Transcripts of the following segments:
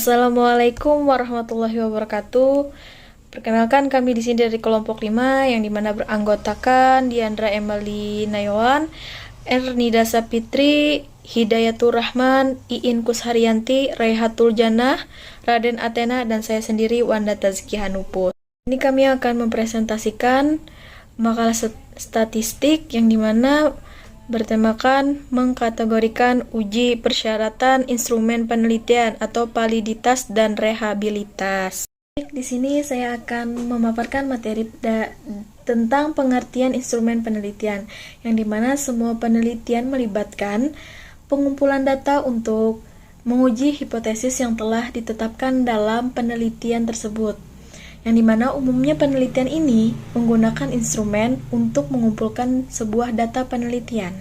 Assalamualaikum warahmatullahi wabarakatuh. Perkenalkan, kami di sini dari kelompok 5 yang dimana beranggotakan Diandra Emily Nayawan, Ernida Sapitri, Hidayatur Rahman, Iin Kusharyanti, Raihatul Janah, Raden Athena, dan saya sendiri Wanda Tazkiyah Hanupus. Ini kami akan mempresentasikan makalah statistik yang dimana bertemakan mengkategorikan uji persyaratan instrumen penelitian atau validitas dan rehabilitas. Di sini saya akan memaparkan materi tentang pengertian instrumen penelitian, yang dimana semua penelitian melibatkan pengumpulan data untuk menguji hipotesis yang telah ditetapkan dalam penelitian tersebut, yang dimana umumnya penelitian ini menggunakan instrumen untuk mengumpulkan sebuah data penelitian,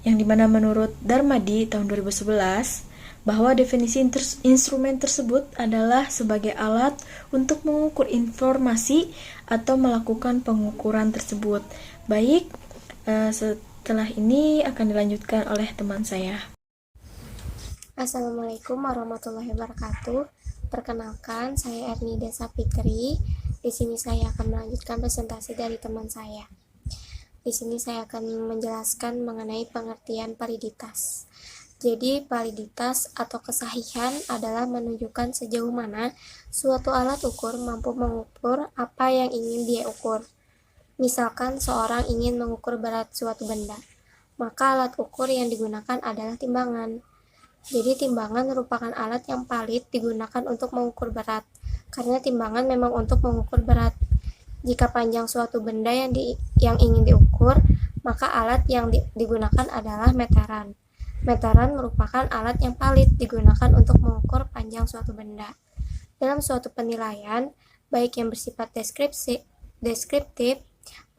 yang dimana menurut Darmadi tahun 2011 bahwa definisi instrumen tersebut adalah sebagai alat untuk mengukur informasi atau melakukan pengukuran tersebut. Baik, setelah ini akan dilanjutkan oleh teman saya. Assalamualaikum warahmatullahi wabarakatuh. Perkenalkan, saya Ernida Sapitri. Di sini saya akan melanjutkan presentasi dari teman saya. Di sini saya akan menjelaskan mengenai pengertian validitas. Jadi, validitas atau kesahihan adalah menunjukkan sejauh mana suatu alat ukur mampu mengukur apa yang ingin dia ukur. Misalkan seorang ingin mengukur berat suatu benda, maka alat ukur yang digunakan adalah timbangan. Jadi timbangan merupakan alat yang valid digunakan untuk mengukur berat, karena timbangan memang untuk mengukur berat. Jika panjang suatu benda yang ingin diukur, maka alat yang digunakan adalah meteran. Meteran merupakan alat yang valid digunakan untuk mengukur panjang suatu benda. Dalam suatu penilaian, baik yang bersifat deskriptif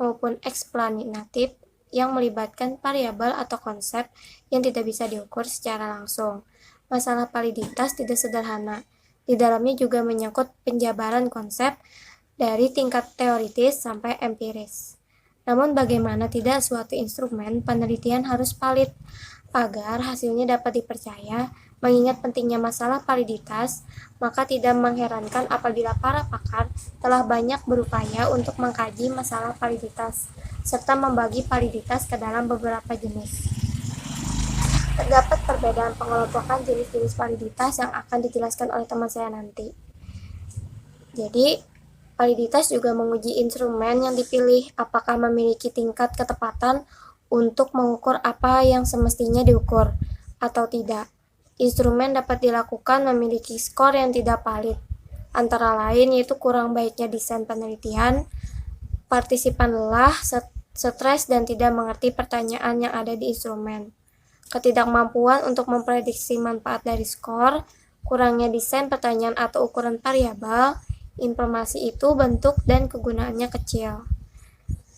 maupun eksplanatif, yang melibatkan variabel atau konsep yang tidak bisa diukur secara langsung. Masalah validitas tidak sederhana. Di dalamnya juga menyangkut penjabaran konsep dari tingkat teoritis sampai empiris. Namun bagaimana tidak suatu instrumen penelitian harus valid agar hasilnya dapat dipercaya. Mengingat pentingnya masalah validitas, maka tidak mengherankan apabila para pakar telah banyak berupaya untuk mengkaji masalah validitas, serta membagi validitas ke dalam beberapa jenis. Terdapat perbedaan pengelompokan jenis-jenis validitas yang akan dijelaskan oleh teman saya nanti. Jadi, validitas juga menguji instrumen yang dipilih apakah memiliki tingkat ketepatan untuk mengukur apa yang semestinya diukur atau tidak. Instrumen dapat dilakukan memiliki skor yang tidak valid, antara lain yaitu kurang baiknya desain penelitian, partisipan lelah, stres, dan tidak mengerti pertanyaan yang ada di instrumen, ketidakmampuan untuk memprediksi manfaat dari skor, kurangnya desain pertanyaan atau ukuran variabel, informasi itu bentuk dan kegunaannya kecil.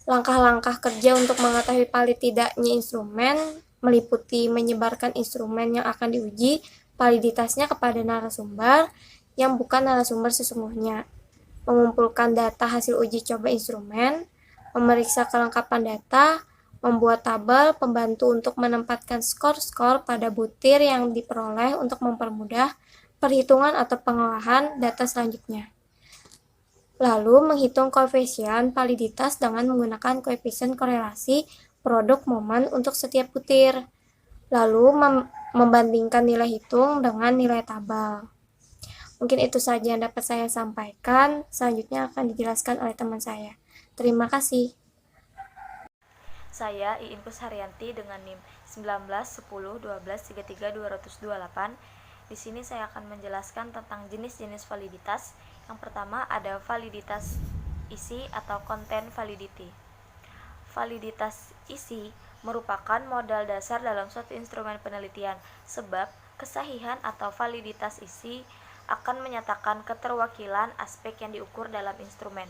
Langkah-langkah kerja untuk mengetahui valid tidaknya instrumen meliputi menyebarkan instrumen yang akan diuji validitasnya kepada narasumber yang bukan narasumber sesungguhnya, mengumpulkan data hasil uji coba instrumen, memeriksa kelengkapan data, membuat tabel pembantu untuk menempatkan skor-skor pada butir yang diperoleh untuk mempermudah perhitungan atau pengolahan data selanjutnya. Lalu menghitung koefisien validitas dengan menggunakan koefisien korelasi produk momen untuk setiap butir. Lalu membandingkan nilai hitung dengan nilai tabel. Mungkin itu saja yang dapat saya sampaikan. Selanjutnya akan dijelaskan oleh teman saya. Terima kasih. Saya Iin Kusharyanti dengan NIM 1910123328. Di sini saya akan menjelaskan tentang jenis-jenis validitas. Yang pertama ada validitas isi atau content validity. Validitas isi merupakan modal dasar dalam suatu instrumen penelitian, sebab kesahihan atau validitas isi akan menyatakan keterwakilan aspek yang diukur dalam instrumen.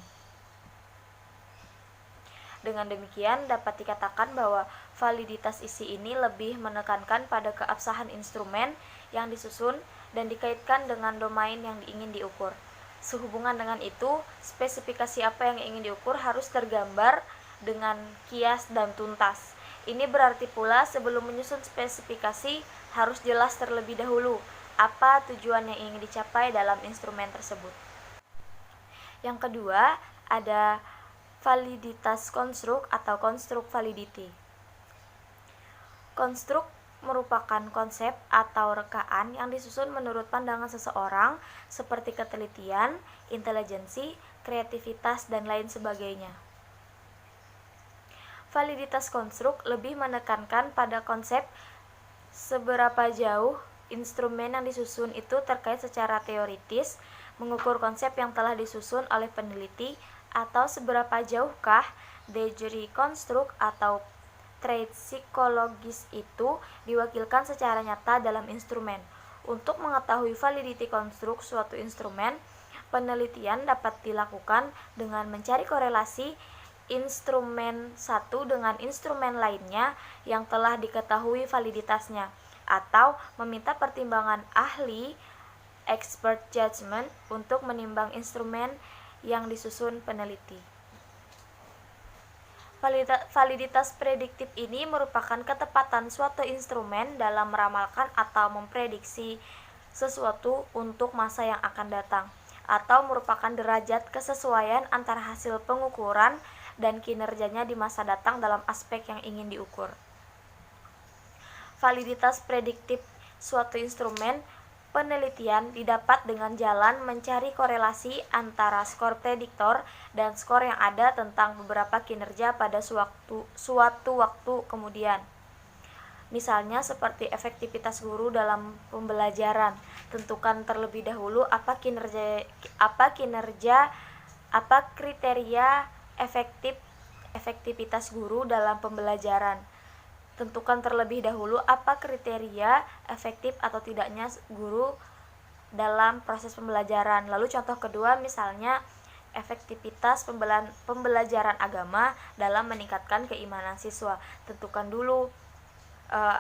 Dengan demikian, dapat dikatakan bahwa validitas isi ini lebih menekankan pada keabsahan instrumen yang disusun dan dikaitkan dengan domain yang ingin diukur. Sehubungan dengan itu, spesifikasi apa yang ingin diukur harus tergambar dengan kias dan tuntas. Ini berarti pula sebelum menyusun spesifikasi harus jelas terlebih dahulu apa tujuan yang ingin dicapai dalam instrumen tersebut. Yang kedua, ada validitas konstruk atau konstruk validity. Konstruk merupakan konsep atau rekaan yang disusun menurut pandangan seseorang seperti ketelitian, intelijensi, kreativitas, dan lain sebagainya. Validitas konstruk lebih menekankan pada konsep seberapa jauh instrumen yang disusun itu terkait secara teoritis, mengukur konsep yang telah disusun oleh peneliti, atau seberapa jauhkah de jure konstruk atau trait psikologis itu diwakilkan secara nyata dalam instrumen. Untuk mengetahui validity konstruk suatu instrumen, penelitian dapat dilakukan dengan mencari korelasi instrumen satu dengan instrumen lainnya yang telah diketahui validitasnya, atau meminta pertimbangan ahli expert judgment untuk menimbang instrumen yang disusun peneliti. Validitas prediktif ini merupakan ketepatan suatu instrumen dalam meramalkan atau memprediksi sesuatu untuk masa yang akan datang, atau merupakan derajat kesesuaian antara hasil pengukuran dan kinerjanya di masa datang dalam aspek yang ingin diukur. Validitas prediktif suatu instrumen penelitian didapat dengan jalan mencari korelasi antara skor prediktor dan skor yang ada tentang beberapa kinerja pada suatu waktu kemudian. Misalnya seperti efektivitas guru dalam pembelajaran. Tentukan terlebih dahulu apa kriteria efektivitas guru dalam pembelajaran. Tentukan terlebih dahulu apa kriteria efektif atau tidaknya guru dalam proses pembelajaran. Lalu contoh kedua misalnya efektivitas pembelajaran agama dalam meningkatkan keimanan siswa. Tentukan dulu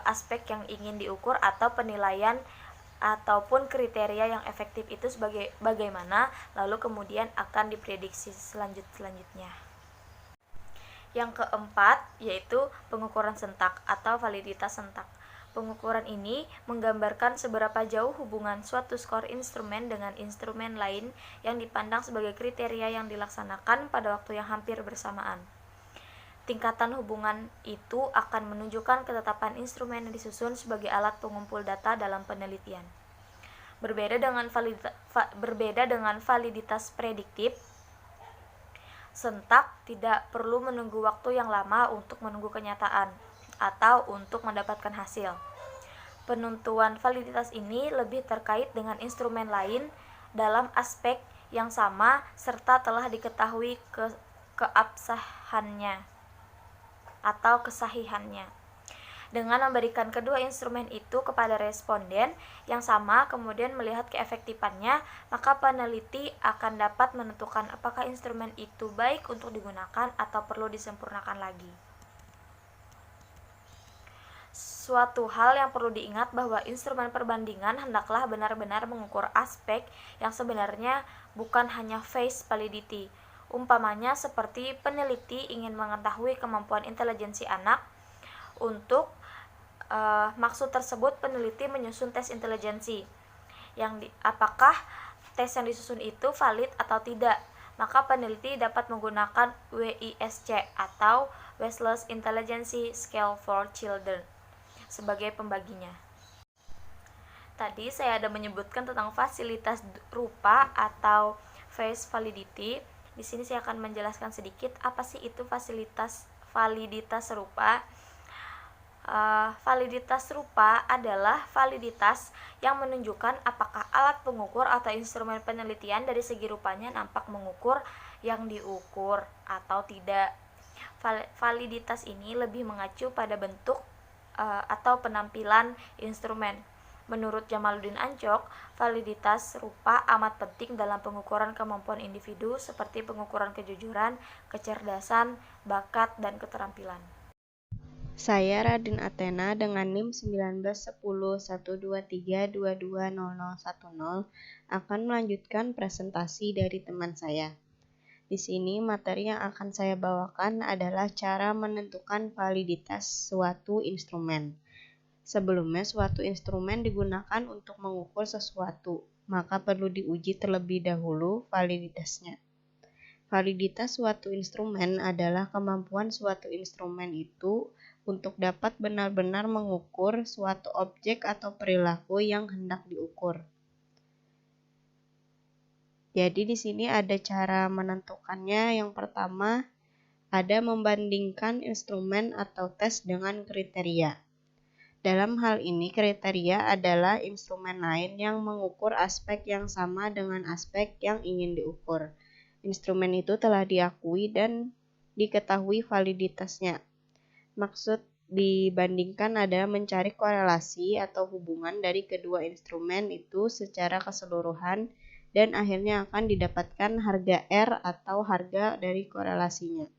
aspek yang ingin diukur atau penilaian ataupun kriteria yang efektif itu sebagai bagaimana, lalu kemudian akan diprediksi selanjutnya. Yang keempat yaitu pengukuran sentak atau validitas sentak. Pengukuran ini menggambarkan seberapa jauh hubungan suatu skor instrumen dengan instrumen lain yang dipandang sebagai kriteria yang dilaksanakan pada waktu yang hampir bersamaan. Tingkatan hubungan itu akan menunjukkan ketetapan instrumen yang disusun sebagai alat pengumpul data dalam penelitian. Berbeda dengan validitas prediktif, sentak tidak perlu menunggu waktu yang lama untuk menunggu kenyataan atau untuk mendapatkan hasil. Penentuan validitas ini lebih terkait dengan instrumen lain dalam aspek yang sama serta telah diketahui keabsahannya atau kesahihannya. Dengan memberikan kedua instrumen itu kepada responden yang sama kemudian melihat keefektifannya, maka peneliti akan dapat menentukan apakah instrumen itu baik untuk digunakan atau perlu disempurnakan lagi. Suatu hal yang perlu diingat bahwa instrumen perbandingan hendaklah benar-benar mengukur aspek yang sebenarnya, bukan hanya face validity. Umpamanya seperti peneliti ingin mengetahui kemampuan intelijensi anak. Untuk maksud tersebut peneliti menyusun tes intelijensi. Apakah tes yang disusun itu valid atau tidak? Maka peneliti dapat menggunakan WISC atau Wechsler's Intelligence Scale for Children sebagai pembaginya. Tadi saya ada menyebutkan tentang fasilitas rupa atau face validity. Di sini saya akan menjelaskan sedikit apa sih itu validitas rupa. Validitas rupa adalah validitas yang menunjukkan apakah alat pengukur atau instrumen penelitian dari segi rupanya nampak mengukur yang diukur atau tidak. Validitas ini lebih mengacu pada bentuk atau penampilan instrumen. Menurut Jamaluddin Ancok, validitas rupa amat penting dalam pengukuran kemampuan individu seperti pengukuran kejujuran, kecerdasan, bakat, dan keterampilan. Saya Radin Athena dengan NIM 19101223220010 akan melanjutkan presentasi dari teman saya. Di sini materi yang akan saya bawakan adalah cara menentukan validitas suatu instrumen. Sebelumnya suatu instrumen digunakan untuk mengukur sesuatu, maka perlu diuji terlebih dahulu validitasnya. Validitas suatu instrumen adalah kemampuan suatu instrumen itu untuk dapat benar-benar mengukur suatu objek atau perilaku yang hendak diukur. Jadi di sini ada cara menentukannya. Yang pertama, ada membandingkan instrumen atau tes dengan kriteria. Dalam hal ini, kriteria adalah instrumen lain yang mengukur aspek yang sama dengan aspek yang ingin diukur. Instrumen itu telah diakui dan diketahui validitasnya. Maksud dibandingkan adalah mencari korelasi atau hubungan dari kedua instrumen itu secara keseluruhan dan akhirnya akan didapatkan harga R atau harga dari korelasinya.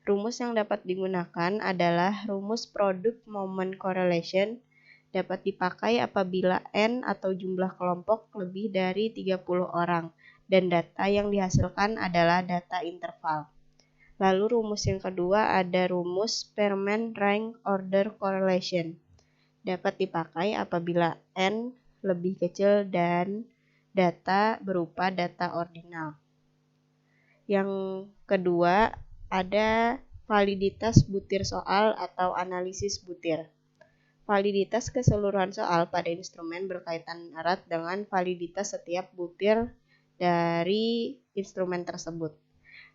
Rumus yang dapat digunakan adalah rumus product moment correlation, dapat dipakai apabila N atau jumlah kelompok lebih dari 30 orang dan data yang dihasilkan adalah data interval. Lalu rumus yang kedua ada rumus Spearman Rank Order Correlation, dapat dipakai apabila N lebih kecil dan data berupa data ordinal. Yang kedua ada validitas butir soal atau analisis butir. Validitas keseluruhan soal pada instrumen berkaitan erat dengan validitas setiap butir dari instrumen tersebut.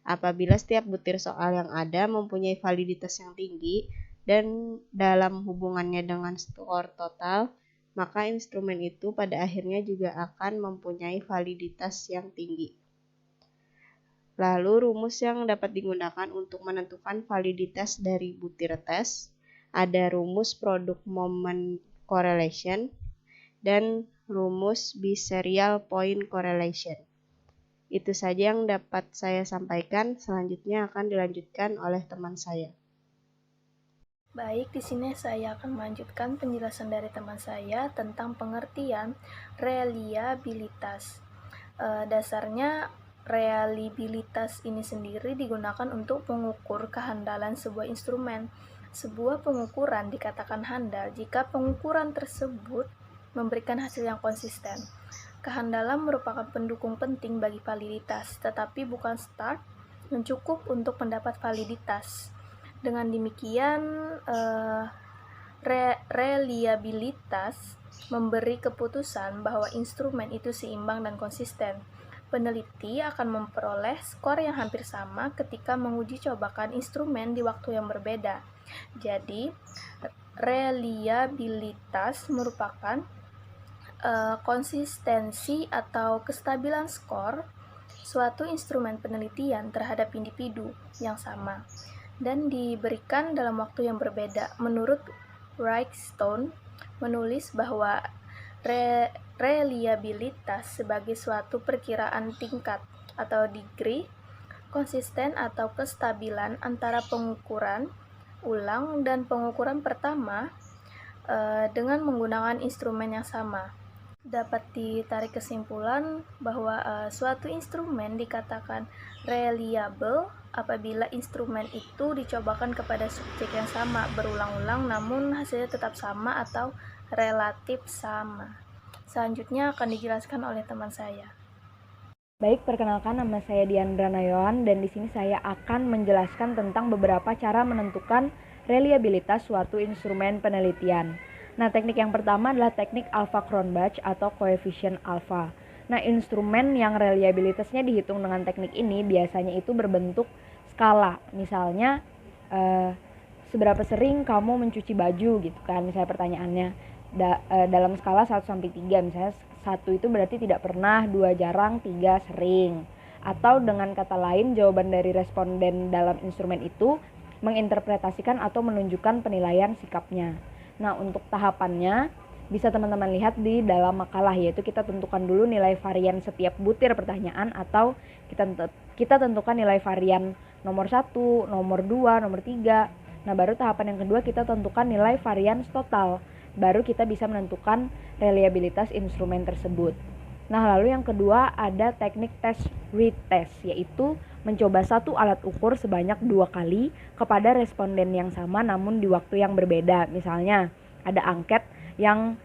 Apabila setiap butir soal yang ada mempunyai validitas yang tinggi dan dalam hubungannya dengan skor total, maka instrumen itu pada akhirnya juga akan mempunyai validitas yang tinggi. Lalu rumus yang dapat digunakan untuk menentukan validitas dari butir tes, ada rumus product moment correlation dan rumus biserial point correlation. Itu saja yang dapat saya sampaikan, selanjutnya akan dilanjutkan oleh teman saya. Baik, di sini saya akan melanjutkan penjelasan dari teman saya tentang pengertian reliabilitas. Dasarnya reliabilitas ini sendiri digunakan untuk mengukur kehandalan sebuah instrumen. Sebuah pengukuran dikatakan handal jika pengukuran tersebut memberikan hasil yang konsisten. Kehandalan merupakan pendukung penting bagi validitas, tetapi bukan start yang cukup untuk mendapat validitas. Dengan demikian, reliabilitas memberi keputusan bahwa instrumen itu seimbang dan konsisten. Peneliti akan memperoleh skor yang hampir sama ketika menguji cobakan instrumen di waktu yang berbeda. Jadi, reliabilitas merupakan konsistensi atau kestabilan skor suatu instrumen penelitian terhadap individu yang sama dan diberikan dalam waktu yang berbeda. Menurut Wrightstone menulis bahwa reliabilitas sebagai suatu perkiraan tingkat atau degree konsisten atau kestabilan antara pengukuran ulang dan pengukuran pertama dengan menggunakan instrumen yang sama. Dapat ditarik kesimpulan bahwa suatu instrumen dikatakan reliable apabila instrumen itu dicobakan kepada subjek yang sama berulang-ulang namun hasilnya tetap sama atau relatif sama. Selanjutnya akan dijelaskan oleh teman saya. Baik, perkenalkan nama saya Diandra Nayawan dan di sini saya akan menjelaskan tentang beberapa cara menentukan reliabilitas suatu instrumen penelitian. Nah, teknik yang pertama adalah teknik Alpha-Cronbach atau koefisien alpha. Nah, instrumen yang reliabilitasnya dihitung dengan teknik ini biasanya itu berbentuk skala. Misalnya, seberapa sering kamu mencuci baju gitu kan, misalnya pertanyaannya. Dalam skala 1-3, misalnya 1 itu berarti tidak pernah, 2 jarang, 3 sering. Atau dengan kata lain, jawaban dari responden dalam instrumen itu menginterpretasikan atau menunjukkan penilaian sikapnya. Nah, untuk tahapannya bisa teman-teman lihat di dalam makalah, yaitu kita tentukan dulu nilai varian setiap butir pertanyaan atau kita tentukan nilai varian nomor 1, nomor 2, nomor 3. Nah, baru tahapan yang kedua kita tentukan nilai varian total. Baru kita bisa menentukan reliabilitas instrumen tersebut. Nah, lalu yang kedua ada teknik test retest, yaitu mencoba satu alat ukur sebanyak 2 kali kepada responden yang sama namun di waktu yang berbeda. Misalnya, ada angket yang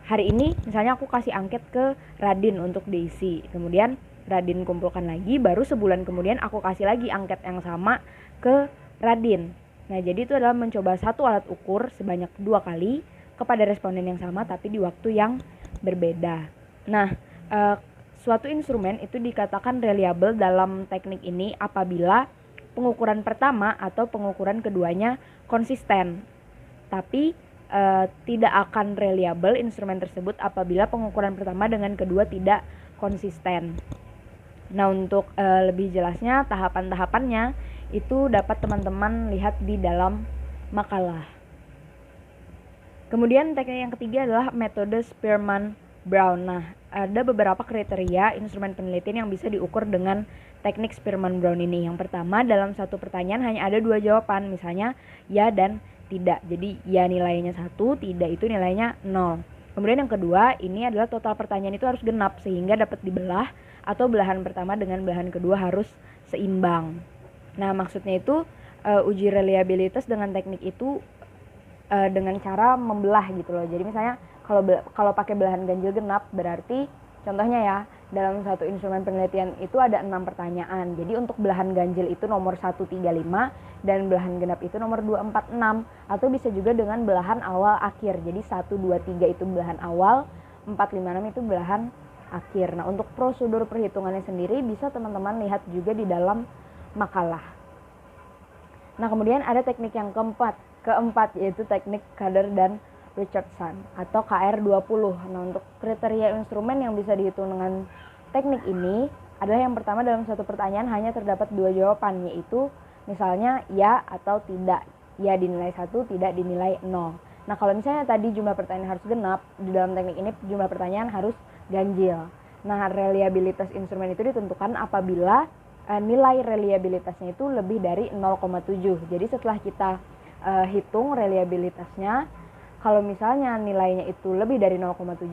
hari ini misalnya aku kasih angket ke Radin untuk diisi, kemudian Radin kumpulkan lagi, baru sebulan kemudian aku kasih lagi angket yang sama ke Radin. Nah, jadi itu adalah mencoba satu alat ukur sebanyak 2 kali kepada responden yang sama tapi di waktu yang berbeda. Nah, suatu instrumen itu dikatakan reliable dalam teknik ini apabila pengukuran pertama atau pengukuran keduanya konsisten. Tapi tidak akan reliable instrumen tersebut apabila pengukuran pertama dengan kedua tidak konsisten. Nah, untuk lebih jelasnya tahapan-tahapannya itu dapat teman-teman lihat di dalam makalah. Kemudian teknik yang ketiga adalah metode Spearman-Brown. Nah, ada beberapa kriteria instrumen penelitian yang bisa diukur dengan teknik Spearman-Brown ini. Yang pertama, dalam satu pertanyaan hanya ada 2 jawaban, misalnya ya dan tidak. Jadi ya nilainya 1, tidak itu nilainya 0. Kemudian yang kedua, ini adalah total pertanyaan itu harus genap sehingga dapat dibelah atau belahan pertama dengan belahan kedua harus seimbang. Nah, maksudnya itu uji reliabilitas dengan teknik itu dengan cara membelah gitu loh. Jadi misalnya kalau pakai belahan ganjil genap berarti contohnya ya, dalam satu instrumen penelitian itu ada 6 pertanyaan. Jadi untuk belahan ganjil itu nomor 1, 3, 5 dan belahan genap itu nomor 2, 4, 6. Atau bisa juga dengan belahan awal akhir. Jadi 1, 2, 3 itu belahan awal, 4, 5, 6 itu belahan akhir. Nah, untuk prosedur perhitungannya sendiri bisa teman-teman lihat juga di dalam makalah. Nah, kemudian ada teknik yang keempat yaitu teknik Kader dan Richardson atau KR20. Nah, untuk kriteria instrumen yang bisa dihitung dengan teknik ini adalah yang pertama, dalam satu pertanyaan hanya terdapat 2 jawaban, yaitu misalnya ya atau tidak. Ya dinilai 1, tidak dinilai 0. Nah, kalau misalnya tadi jumlah pertanyaan harus genap, di dalam teknik ini jumlah pertanyaan harus ganjil. Nah, reliabilitas instrumen itu ditentukan apabila nilai reliabilitasnya itu lebih dari 0,7. Jadi setelah kita hitung reliabilitasnya, kalau misalnya nilainya itu lebih dari 0,7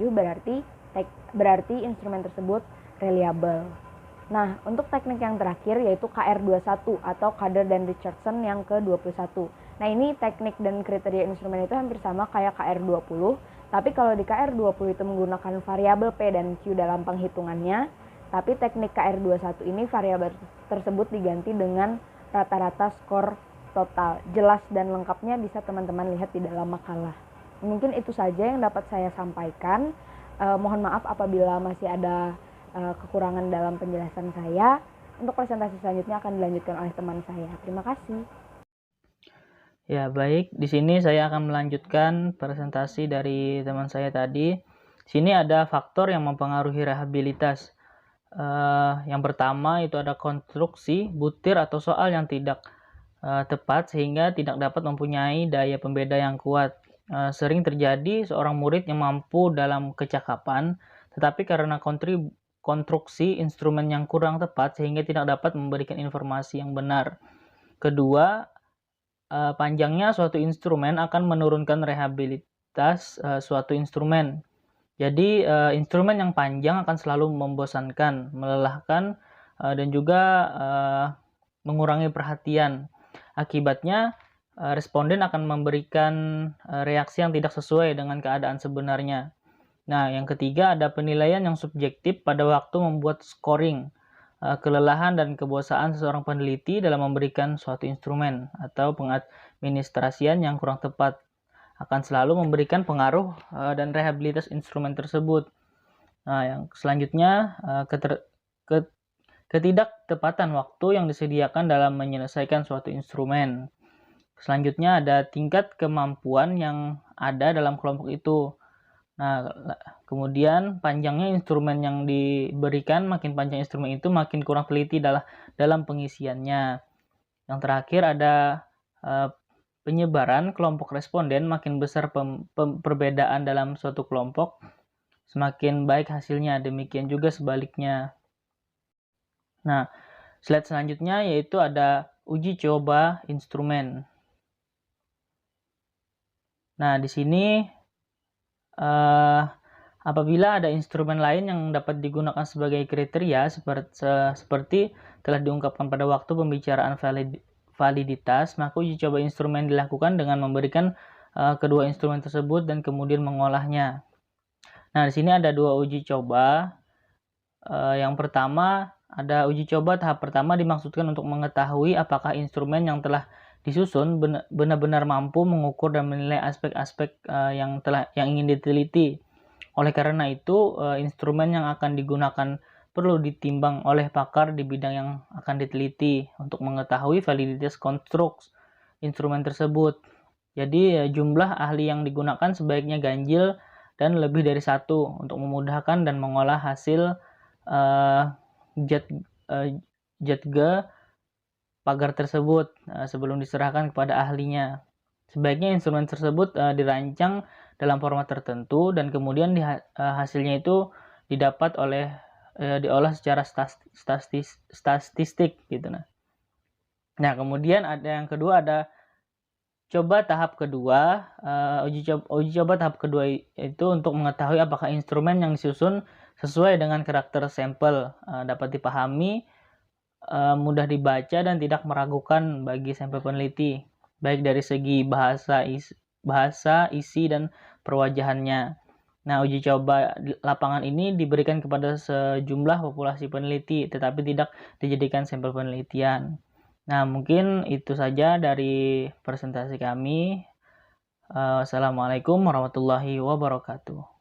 berarti instrumen tersebut reliable. Nah, untuk teknik yang terakhir yaitu KR21 atau Kader dan Richardson yang ke-21. Nah, ini teknik dan kriteria instrumen itu hampir sama kayak KR20, tapi kalau di KR20 itu menggunakan variabel P dan Q dalam penghitungannya, tapi teknik KR21 ini variabel tersebut diganti dengan rata-rata skor total. Jelas dan lengkapnya bisa teman-teman lihat di dalam makalah. Mungkin itu saja yang dapat saya sampaikan. Mohon maaf apabila masih ada kekurangan dalam penjelasan saya. Untuk presentasi selanjutnya akan dilanjutkan oleh teman saya. Terima kasih. Ya, baik. Di sini saya akan melanjutkan presentasi dari teman saya tadi. Di sini ada faktor yang mempengaruhi reliabilitas. Yang pertama itu ada konstruksi, butir atau soal yang tidak tepat sehingga tidak dapat mempunyai daya pembeda yang kuat. Sering terjadi seorang murid yang mampu dalam kecakapan, tetapi karena konstruksi instrumen yang kurang tepat sehingga tidak dapat memberikan informasi yang benar. Kedua, panjangnya suatu instrumen akan menurunkan reliabilitas suatu instrumen. Jadi instrumen yang panjang akan selalu membosankan, melelahkan, dan juga mengurangi perhatian. Akibatnya, responden akan memberikan reaksi yang tidak sesuai dengan keadaan sebenarnya. Nah, yang ketiga ada penilaian yang subjektif pada waktu membuat scoring. Kelelahan dan kebosanan seseorang peneliti dalam memberikan suatu instrumen atau pengadministrasian yang kurang tepat akan selalu memberikan pengaruh dan reliabilitas instrumen tersebut. Nah, yang selanjutnya ketidaktepatan waktu yang disediakan dalam menyelesaikan suatu instrumen. Selanjutnya ada tingkat kemampuan yang ada dalam kelompok itu. Nah, kemudian panjangnya instrumen yang diberikan, makin panjang instrumen itu makin kurang teliti dalam pengisiannya. Yang terakhir ada penyebaran kelompok responden, makin besar perbedaan dalam suatu kelompok, semakin baik hasilnya, demikian juga sebaliknya. Nah, slide selanjutnya yaitu ada uji coba instrumen. Nah, di sini apabila ada instrumen lain yang dapat digunakan sebagai kriteria seperti telah diungkapkan pada waktu pembicaraan validitas, maka uji coba instrumen dilakukan dengan memberikan kedua instrumen tersebut dan kemudian mengolahnya. Nah, di sini ada 2 uji coba. Yang pertama, ada uji coba tahap pertama dimaksudkan untuk mengetahui apakah instrumen yang telah disusun benar-benar mampu mengukur dan menilai aspek-aspek yang ingin diteliti. Oleh karena itu, instrumen yang akan digunakan perlu ditimbang oleh pakar di bidang yang akan diteliti untuk mengetahui validitas konstruksi instrumen tersebut. Jadi, jumlah ahli yang digunakan sebaiknya ganjil dan lebih dari 1 untuk memudahkan dan mengolah hasil JETG pagar tersebut sebelum diserahkan kepada ahlinya. Sebaiknya instrumen tersebut dirancang dalam format tertentu dan kemudian hasilnya itu didapat diolah secara statistik gitu. Nah, kemudian ada yang kedua, ada coba tahap kedua. Uji coba tahap kedua itu untuk mengetahui apakah instrumen yang disusun sesuai dengan karakter sampel, dapat dipahami, mudah dibaca dan tidak meragukan bagi sampel peneliti, baik dari segi bahasa, isi, dan perwajahannya. Nah, uji coba lapangan ini diberikan kepada sejumlah populasi peneliti, tetapi tidak dijadikan sampel penelitian. Nah, mungkin itu saja dari presentasi kami. Assalamualaikum warahmatullahi wabarakatuh.